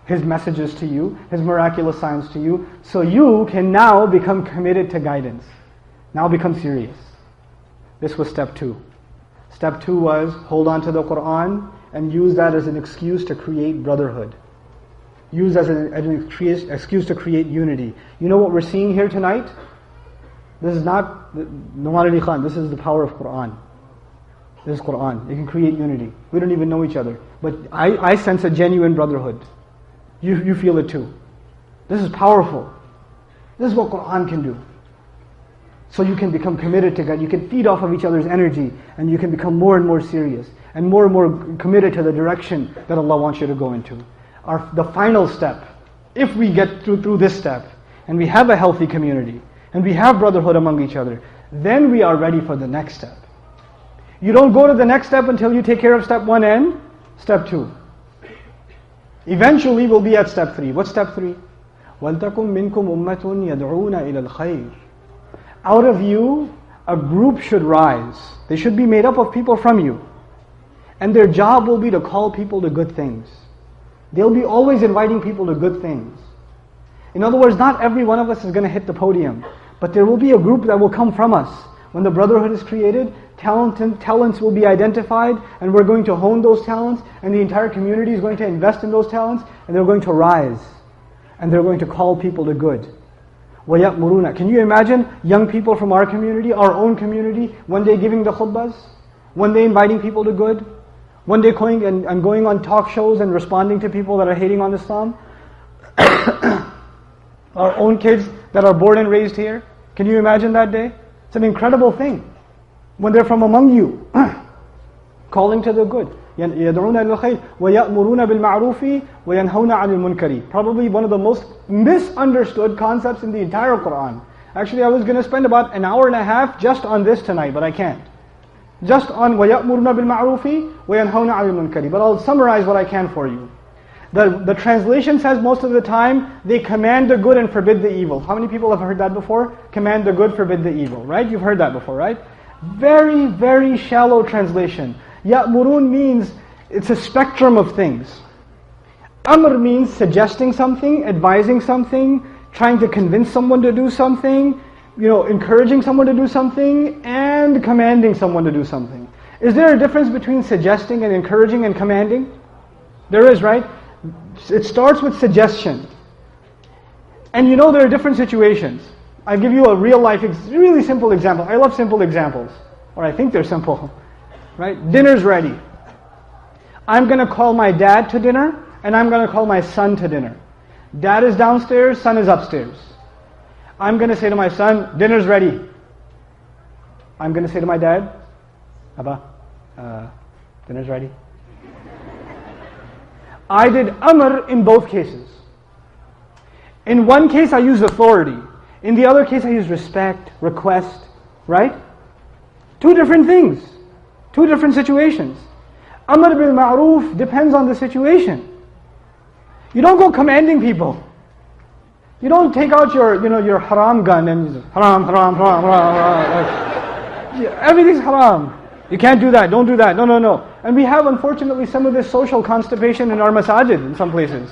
His messages to you, His miraculous signs to you, so you can now become committed to guidance. Now become serious. This was step 2. Step 2 was hold on to the Qur'an and use that as an excuse to create brotherhood. Use as an excuse to create unity. You know what we're seeing here tonight? This is not Nouman Ali Khan, this is the power of Qur'an. This is Qur'an. It can create unity. We don't even know each other. But I sense a genuine brotherhood. You feel it too. This is powerful. This is what Qur'an can do. So you can become committed to God. You can feed off of each other's energy and you can become more and more serious and more committed to the direction that Allah wants you to go into. The final step, if we get through this step and we have a healthy community and we have brotherhood among each other, then we are ready for the next step. You don't go to the next step until you take care of step 1 and step 2. Eventually we'll be at step 3. What's step 3? وَلْتَكُمْ مِنْكُمْ أُمَّةٌ يَدْعُونَ إِلَى الْخَيْرِ. Out of you, a group should rise. They should be made up of people from you. And their job will be to call people to good things. They'll be always inviting people to good things. In other words, not every one of us is going to hit the podium, but there will be a group that will come from us. When the brotherhood is created, talents will be identified, and we're going to hone those talents, and the entire community is going to invest in those talents, and they're going to rise. And they're going to call people to good. وَيَأْمُرُونَ. Can you imagine young people from our community, our own community, one day giving the khutbahs, one day inviting people to good, one day going and going on talk shows and responding to people that are hating on Islam? Our own kids that are born and raised here. Can you imagine that day? It's an incredible thing. When they're from among you, calling to the good. يَدْعُونَ إِلَى الْخَيْرِ وَيَأْمُرُونَ بِالْمَعْرُوفِ وَيَنْهَوْنَ عَنِ الْمُنْكَرِ. Probably one of the most misunderstood concepts in the entire Qur'an. Actually, I was going to spend about an hour and a half just on this tonight, but I can't. Just on وَيَأْمُرُونَ بِالْمَعْرُوفِ وَيَنْهَوْنَ عَنِ الْمُنْكَرِ. But I'll summarize what I can for you. The translation says most of the time, they command the good and forbid the evil. How many people have heard that before? Command the good, forbid the evil, right? You've heard that before, right? Very, very shallow translation. Ya'murun means, it's a spectrum of things. Amr means suggesting something, advising something, trying to convince someone to do something, encouraging someone to do something, and commanding someone to do something. Is there a difference between suggesting and encouraging and commanding? There is, right? It starts with suggestion. And there are different situations. I'll give you a real life, really simple example. I love simple examples. Or I think they're simple. Right? Dinner's ready. I'm going to call my dad to dinner, and I'm going to call my son to dinner. Dad is downstairs, son is upstairs. I'm going to say to my son, dinner's ready. I'm going to say to my dad, Abba, dinner's ready. I did amr in both cases. In one case I used authority. In the other case I used respect, request, right? Two different things. Two different situations. Amr bil ma'roof depends on the situation. You don't go commanding people. You don't take out your haram gun and haram, haram, haram, haram, haram. Everything's haram. You can't do that, don't do that, no. And we have, unfortunately, some of this social constipation in our masajid in some places.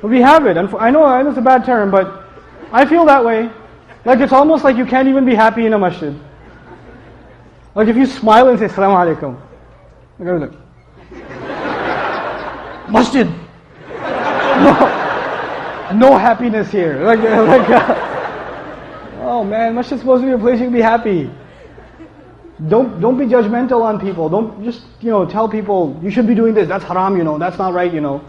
We have it. I know it's a bad term, but I feel that way. Like it's almost like you can't even be happy in a masjid. Like if you smile and say, Assalamu alaikum. Look. Masjid. No happiness here. Oh man, masjid is supposed to be a place you can be happy. Don't be judgmental on people. Don't just tell people you should be doing this. That's haram. That's not right. And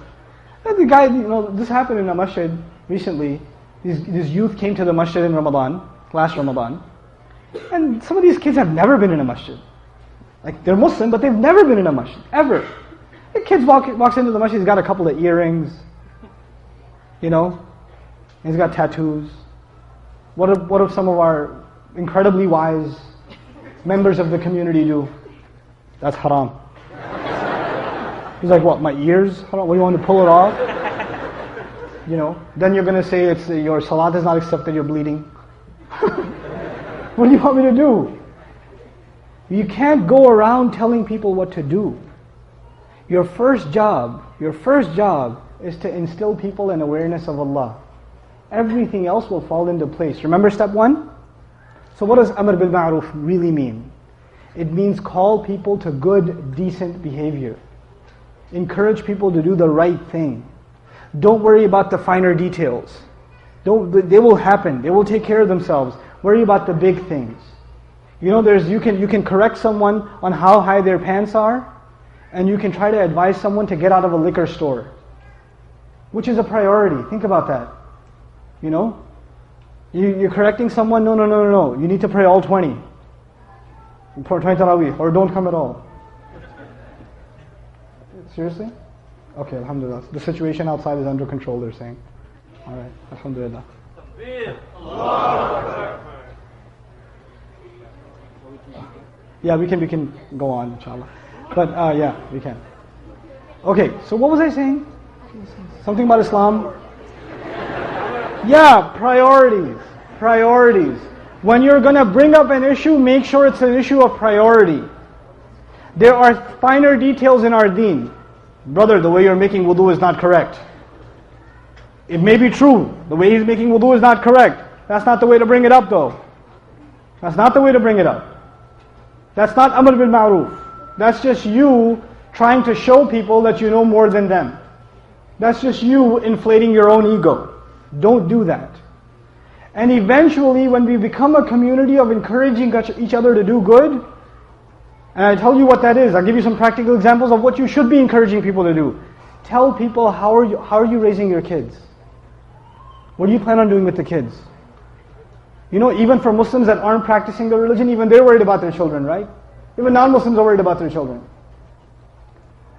the guy, this happened in a masjid recently. These youth came to the masjid in Ramadan, last Ramadan, and some of these kids have never been in a masjid. Like they're Muslim, but they've never been in a masjid ever. The kid walks into the masjid. He's got a couple of earrings. He's got tattoos. What if some of our incredibly wise members of the community do? That's haram. He's like, what, my ears? Haram? What, do you want to pull it off? Then you're going to say your salat is not accepted, you're bleeding. What do you want me to do? You can't go around telling people what to do. Your first job is to instill people in awareness of Allah. Everything else will fall into place. Remember step 1? So what does Amr bil Ma'ruf really mean? It means call people to good, decent behavior. Encourage people to do the right thing. Don't worry about the finer details. They will happen. They will take care of themselves. Worry about the big things. You know, you can correct someone on how high their pants are, and you can try to advise someone to get out of a liquor store, which is a priority. Think about that. You know, you're correcting someone. No. You need to pray all 20. 20 Taraweeh, or don't come at all. Seriously? Okay, alhamdulillah. The situation outside is under control, they're saying. Alright, alhamdulillah. Yeah, we can go on, inshallah. But yeah, we can. Okay, so what was I saying? Something about Islam? Yeah, priorities. When you're going to bring up an issue, make sure it's an issue of priority. There are finer details in our deen. Brother, the way you're making wudu is not correct. It may be true. The way he's making wudu is not correct. That's not the way to bring it up though. That's not the way to bring it up. That's not Amr bil Ma'ruf. That's just you trying to show people that you know more than them. That's just you inflating your own ego. Don't do that. And eventually, when we become a community of encouraging each other to do good, and I tell you what that is, I'll give you some practical examples of what you should be encouraging people to do. Tell people how are you raising your kids? What do you plan on doing with the kids? You know, even for Muslims that aren't practicing their religion, even they're worried about their children, right? Even non-Muslims are worried about their children.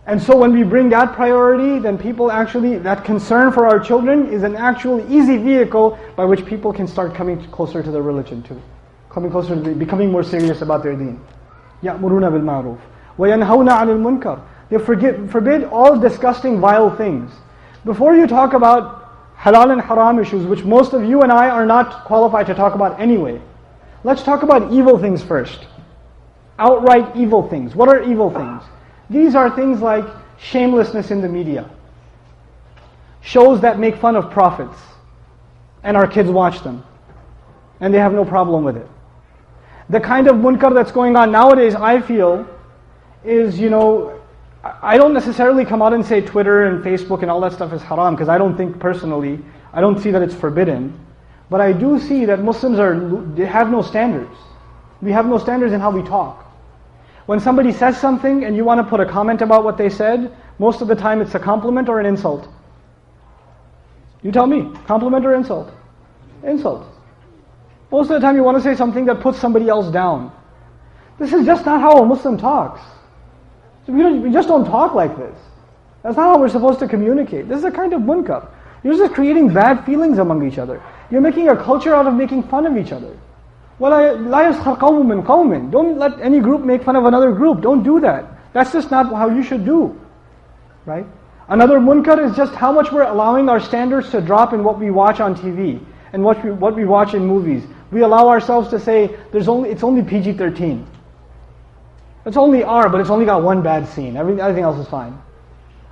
And so when we bring that priority, then people actually, that concern for our children is an actual easy vehicle by which people can start coming closer to their religion too. Coming closer to becoming more serious about their deen. يَأْمُرُونَ بِالْمَعْرُوفِ وَيَنْهَوْنَ عَنِ الْمُنْكَرِ. They forbid all disgusting, vile things. Before you talk about halal and haram issues, which most of you and I are not qualified to talk about anyway, let's talk about evil things first. Outright evil things. What are evil things? These are things like shamelessness in the media. Shows that make fun of prophets. And our kids watch them. And they have no problem with it. The kind of munkar that's going on nowadays, I feel, is, you know, I don't necessarily come out and say Twitter and Facebook and all that stuff is haram, because I don't think personally, I don't see that it's forbidden. But I do see that Muslims they have no standards. We have no standards in how we talk. When somebody says something and you want to put a comment about what they said, most of the time it's a compliment or an insult. You tell me, compliment or insult? Insult. Most of the time you want to say something that puts somebody else down. This is just not how a Muslim talks. So we just don't talk like this. That's not how we're supposed to communicate. This is a kind of munkar. You're just creating bad feelings among each other. You're making a culture out of making fun of each other. لَا يَسْخَرْ قَوْمٌ مِّنْ قَوْمٍ. Don't let any group make fun of another group. Don't do that. That's just not how you should do. Right? Another munkar is just how much we're allowing our standards to drop in what we watch on TV and what we watch in movies. We allow ourselves to say it's only PG-13. It's only R, but it's only got one bad scene. Everything else is fine.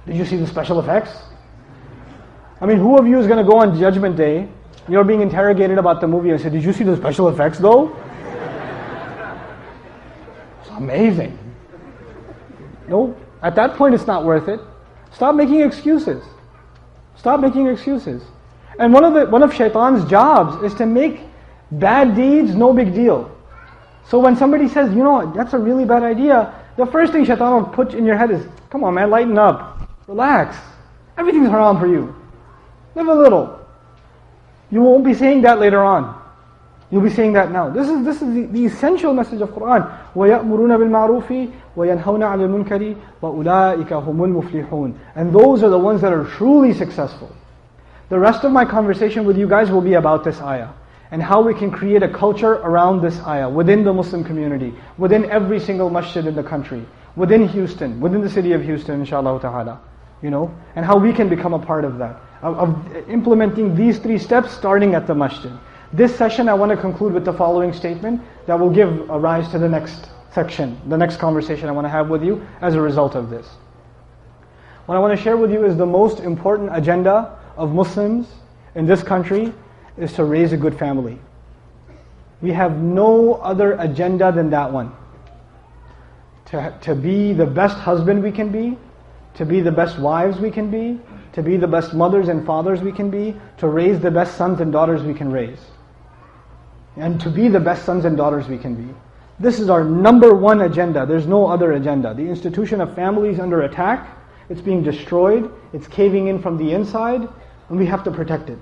Did you see the special effects? I mean, who of you is going to go on Judgment Day? You're being interrogated about the movie and say, did you see the special effects though? It's amazing. No, at that point it's not worth it. Stop making excuses. Stop making excuses. And one of shaitan's jobs is to make bad deeds no big deal. So when somebody says, you know, that's a really bad idea, the first thing shaitan will put in your head is, come on man, lighten up. Relax. Everything's haram for you. Live a little. You won't be saying that later on. You'll be saying that now. This is the essential message of Qur'an. وَيَأْمُرُونَ بِالْمَعْرُوفِ وَيَنْهَوْنَ عَنِ الْمُنْكَرِ وَأُولَٰئِكَ هُمُ الْمُفْلِحُونَ. And those are the ones that are truly successful. The rest of my conversation with you guys will be about this ayah and how we can create a culture around this ayah within the Muslim community, within every single masjid in the country, within Houston, within the city of Houston, inshallah ta'ala. You know, and how we can become a part of that, of implementing these 3 steps starting at the masjid. This session I want to conclude with the following statement that will give a rise to the next section, the next conversation I want to have with you as a result of this. What I want to share with you is the most important agenda of Muslims in this country is to raise a good family. We have no other agenda than that one. To be the best husband we can be, to be the best wives we can be, to be the best mothers and fathers we can be, to raise the best sons and daughters we can raise. And to be the best sons and daughters we can be. This is our number one agenda. There's no other agenda. The institution of family is under attack. It's being destroyed. It's caving in from the inside. And we have to protect it.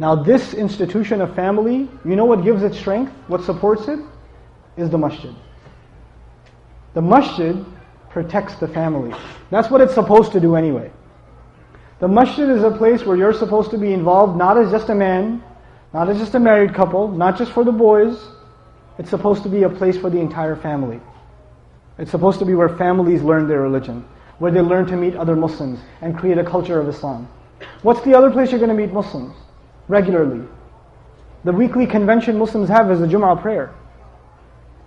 Now this institution of family, you know what gives it strength? What supports it? Is the masjid. The masjid protects the family. That's what it's supposed to do anyway. The masjid is a place where you're supposed to be involved not as just a man, not as just a married couple, not just for the boys. It's supposed to be a place for the entire family. It's supposed to be where families learn their religion, where they learn to meet other Muslims and create a culture of Islam. What's the other place you're going to meet Muslims regularly? The weekly convention Muslims have is the Jum'ah prayer.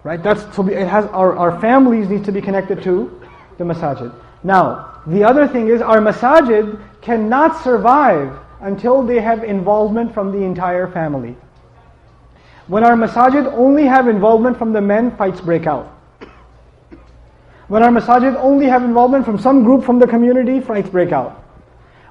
Right? It has our families need to be connected to the masajid. Now, the other thing is our masajid cannot survive until they have involvement from the entire family. When our masajid only have involvement from the men, fights break out. When our masajid only have involvement from some group from the community, fights break out.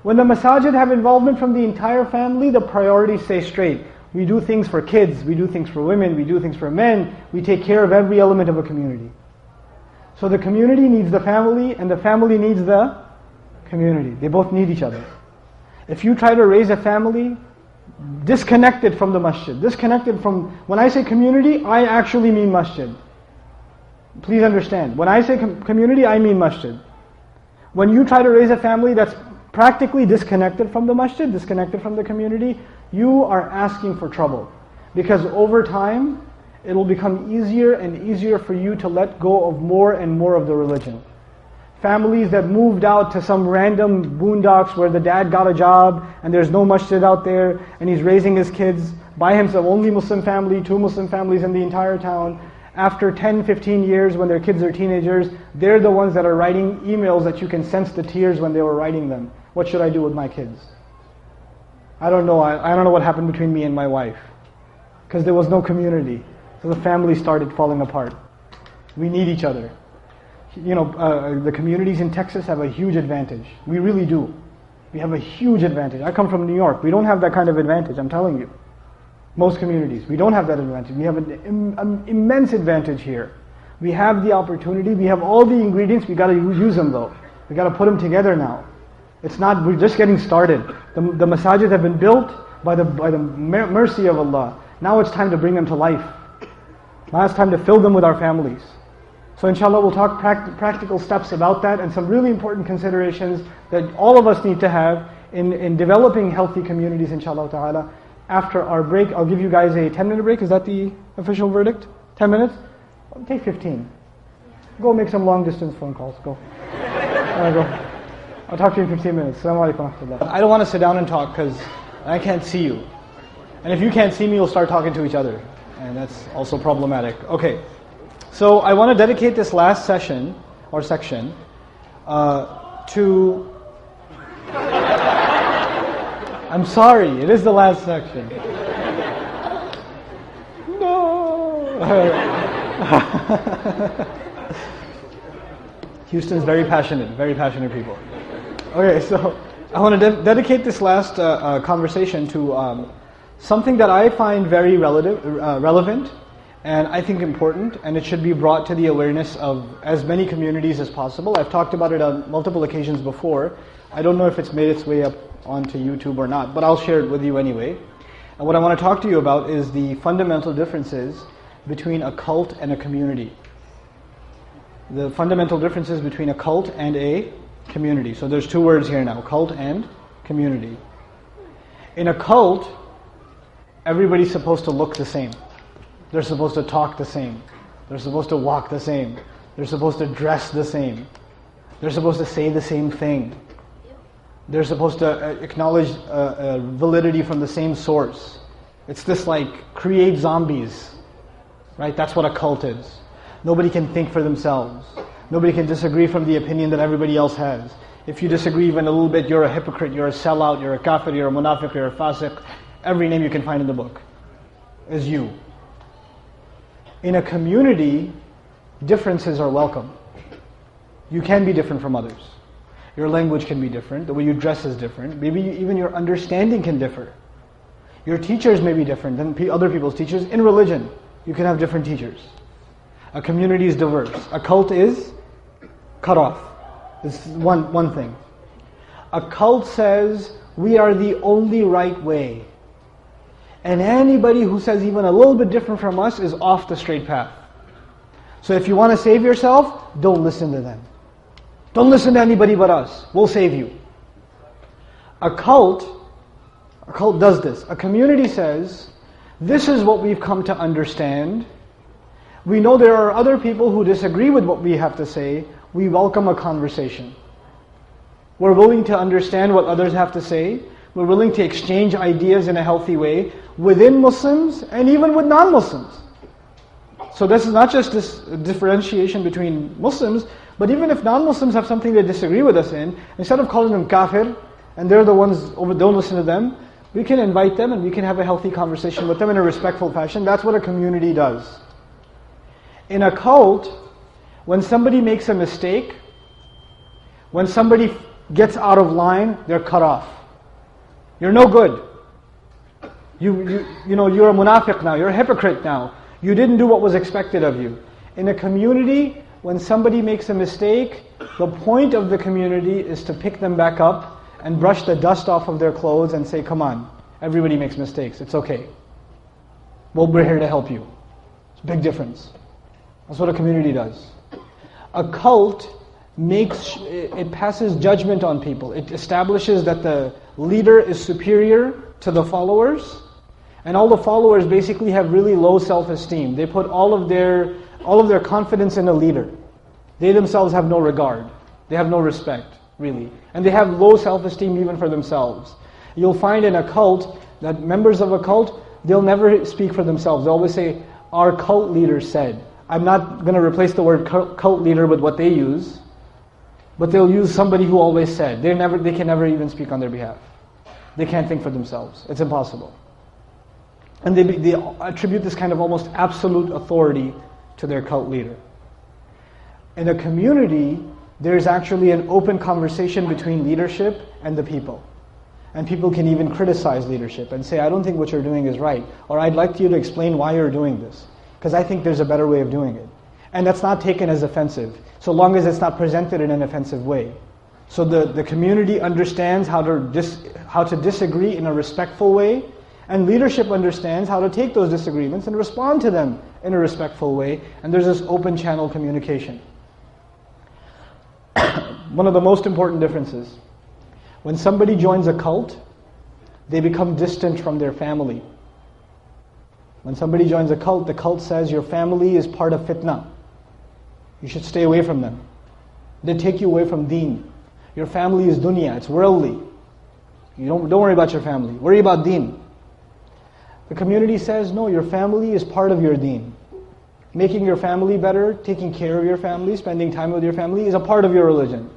When the masajid have involvement from the entire family, the priorities stay straight. We do things for kids, we do things for women, we do things for men, we take care of every element of a community. So the community needs the family and the family needs the community. They both need each other. If you try to raise a family disconnected from the masjid, disconnected from, when I say community, I actually mean masjid. Please understand, when I say community, I mean masjid. When you try to raise a family that's practically disconnected from the masjid, disconnected from the community, you are asking for trouble. Because over time, it will become easier and easier for you to let go of more and more of the religion. Families that moved out to some random boondocks where the dad got a job and there's no masjid out there and he's raising his kids by himself, only Muslim family, 2 Muslim families in the entire town. After 10, 15 years when their kids are teenagers, they're the ones that are writing emails that you can sense the tears when they were writing them. What should I do with my kids? I don't know. I don't know what happened between me and my wife. Because there was no community. So the family started falling apart. We need each other. You know, the communities in Texas have a huge advantage. We really do. We have a huge advantage. I come from New York. We don't have that kind of advantage, I'm telling you. Most communities, we don't have that advantage. We have an immense advantage here. We have the opportunity. We have all the ingredients. We got to use them though. We got to put them together now. It's not, we're just getting started. The masajid have been built by the mercy of Allah. Now it's time to bring them to life. Now it's time to fill them with our families. So inshallah we'll talk practical steps about that and some really important considerations that all of us need to have in developing healthy communities inshallah ta'ala. After our break, I'll give you guys a 10-minute break. Is that the official verdict? 10 minutes? Take 15. Go make some long distance phone calls. Go. Go. I'll talk to you in 15 minutes. Assalamu alaikum wa rahmatullah. I don't want to sit down and talk because I can't see you. And if you can't see me, you'll start talking to each other. And that's also problematic. Okay. So I want to dedicate this last session, or section, to... I'm sorry, it is the last section. No! Houston's very passionate people. Okay, so I want to dedicate this last conversation to something that I find very relevant and I think important, and it should be brought to the awareness of as many communities as possible. I've talked about it on multiple occasions before. I don't know if it's made its way up onto YouTube or not, but I'll share it with you anyway. And what I want to talk to you about is the fundamental differences between a cult and a community. The fundamental differences between a cult and a community. So there's 2 words here now, cult and community. In a cult, everybody's supposed to look the same. They're supposed to talk the same. They're supposed to walk the same. They're supposed to dress the same. They're supposed to say the same thing. They're supposed to acknowledge validity from the same source. It's this like, create zombies. Right? That's what a cult is. Nobody can think for themselves. Nobody can disagree from the opinion that everybody else has. If you disagree even a little bit, you're a hypocrite, you're a sellout, you're a kafir, you're a munafiq, you're a fasiq. Every name you can find in the book is you. In a community, differences are welcome. You can be different from others. Your language can be different, the way you dress is different, maybe even your understanding can differ. Your teachers may be different than other people's teachers. In religion, you can have different teachers. A community is diverse. A cult is cut off. This is one thing. A cult says, we are the only right way. And anybody who says even a little bit different from us is off the straight path. So if you want to save yourself, don't listen to them. Don't listen to anybody but us. We'll save you. A cult does this. A community says, this is what we've come to understand. We know there are other people who disagree with what we have to say. We welcome a conversation. We're willing to understand what others have to say. We're willing to exchange ideas in a healthy way within Muslims and even with non-Muslims. So this is not just this differentiation between Muslims, but even if non-Muslims have something they disagree with us in, instead of calling them kafir, and they're the ones over, don't listen to them, we can invite them and we can have a healthy conversation with them in a respectful fashion. That's what a community does. In a cult, when somebody makes a mistake, when somebody gets out of line, they're cut off. You're no good. You know, you're a munafiq now, you're a hypocrite now. You didn't do what was expected of you. In a community, when somebody makes a mistake, the point of the community is to pick them back up and brush the dust off of their clothes and say, come on, everybody makes mistakes, it's okay. Well, we're here to help you. It's a big difference. That's what a community does. A cult it passes judgment on people. It establishes that the leader is superior to the followers, and all the followers basically have really low self-esteem. They put all of their confidence in a leader. They themselves have no regard. They have no respect, really. And they have low self-esteem even for themselves. You'll find in a cult that members of a cult, they'll never speak for themselves. They'll always say, our cult leader said. I'm not going to replace the word cult leader with what they use, but they'll use somebody who always said. They can never even speak on their behalf. They can't think for themselves. It's impossible. And they attribute this kind of almost absolute authority to their cult leader. In a community, there's actually an open conversation between leadership and the people. And people can even criticize leadership and say, I don't think what you're doing is right. Or I'd like you to explain why you're doing this, because I think there's a better way of doing it. And that's not taken as offensive, so long as it's not presented in an offensive way. So the community understands how to disagree in a respectful way, and leadership understands how to take those disagreements and respond to them in a respectful way, and there's this open channel communication. One of the most important differences, when somebody joins a cult, they become distant from their family. When somebody joins a cult, the cult says your family is part of fitna. You should stay away from them. They take you away from deen. Your family is dunya, it's worldly. You don't worry about your family, worry about deen. The community says, no, your family is part of your deen. Making your family better, taking care of your family, spending time with your family is a part of your religion.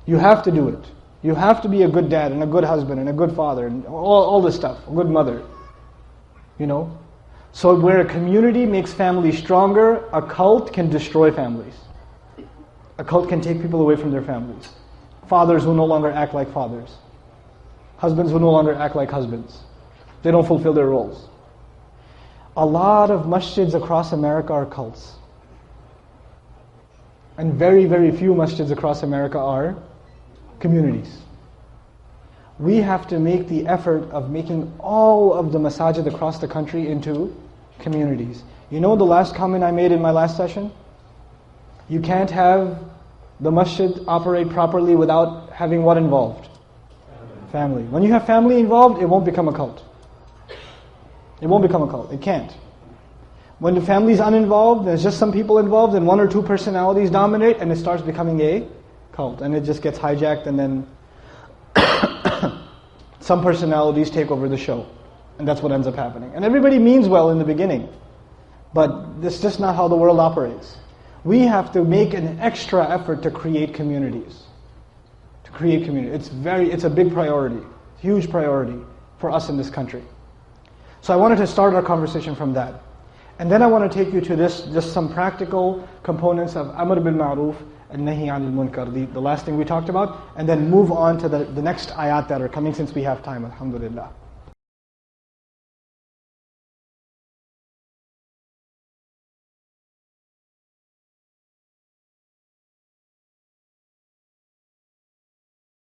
You have to do it. You have to be a good dad and a good husband and a good father and all this stuff, a good mother. You know? So where a community makes families stronger, a cult can destroy families. A cult can take people away from their families. Fathers who no longer act like fathers. Husbands who no longer act like husbands. They don't fulfill their roles. A lot of masjids across America are cults. And very, very few masjids across America are communities. We have to make the effort of making all of the masajid across the country into communities. You know the last comment I made in my last session? You can't have the masjid operate properly without having what involved? Family. When you have family involved, it won't become a cult. It won't become a cult. It can't. When the family is uninvolved, there's just some people involved and one or two personalities dominate and it starts becoming a cult. And it just gets hijacked and then some personalities take over the show. And that's what ends up happening. And everybody means well in the beginning. But that's just not how the world operates. we have to make an extra effort to create communities. It's a big priority, huge priority for us in this country. So I wanted to start our conversation from that. And then I want to take you to this, just some practical components of Amr bil Ma'ruf and Nahi Anil Munkar, the last thing we talked about, and then move on to the next ayat that are coming since we have time, alhamdulillah.